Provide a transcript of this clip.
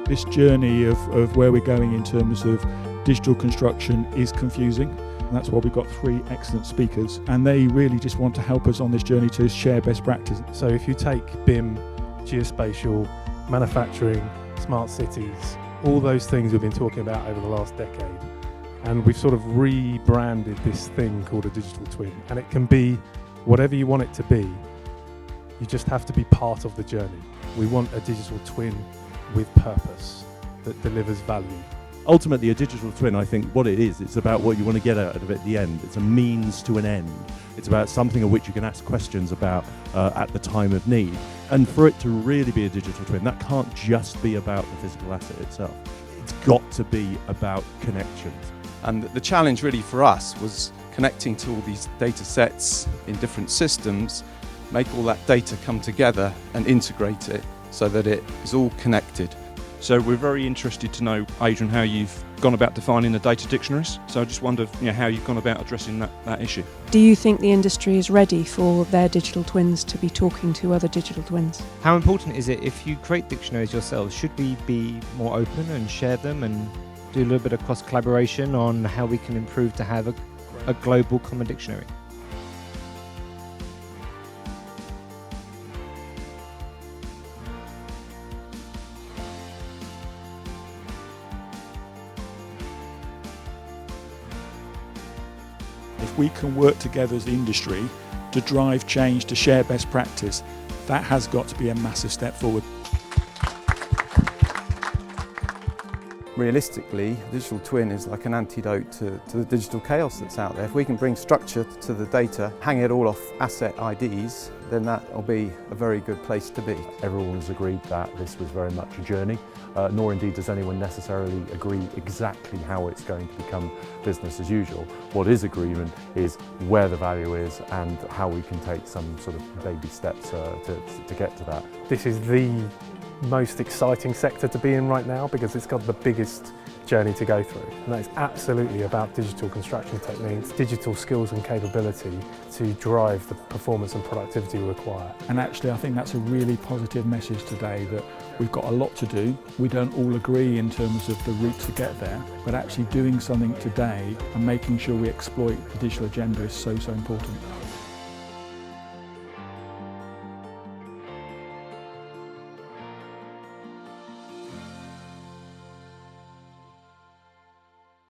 This journey of where we're going in terms of digital construction is confusing. And that's why we've got 3 excellent speakers, and they really just want to help us on this journey to share best practice. So if you take BIM, geospatial, manufacturing, smart cities, all those things we've been talking about over the last decade, and we've sort of rebranded this thing called a digital twin, and it can be whatever you want it to be. You just have to be part of the journey. We want a digital twin with purpose that delivers value. Ultimately, a digital twin, I think what it is, it's about what you want to get out of it at the end. It's a means to an end. It's about something of which you can ask questions about at the time of need. And for it to really be a digital twin, that can't just be about the physical asset itself. It's got to be about connections. And the challenge really for us was connecting to all these data sets in different systems, make all that data come together and integrate it so that it is all connected. So we're very interested to know, Adrian, how you've gone about defining the data dictionaries. So I just wondered, how you've gone about addressing that issue. Do you think the industry is ready for their digital twins to be talking to other digital twins? How important is it, if you create dictionaries yourselves, should we be more open and share them and do a little bit of cross collaboration on how we can improve to have a global common dictionary? If we can work together as the industry to drive change, to share best practice, that has got to be a massive step forward. Realistically, digital twin is like an antidote to the digital chaos that's out there. If we can bring structure to the data, hang it all off asset IDs, then that will be a very good place to be. Everyone's agreed that this was very much a journey, nor indeed does anyone necessarily agree exactly how it's going to become business as usual. What is agreement is where the value is and how we can take some sort of baby steps to get to that. This is the most exciting sector to be in right now because it's got the biggest journey to go through, and that is absolutely about digital construction techniques, digital skills and capability to drive the performance and productivity we require. And actually I think that's a really positive message today, that we've got a lot to do. We don't all agree in terms of the route to get there, but actually doing something today and making sure we exploit the digital agenda is so important.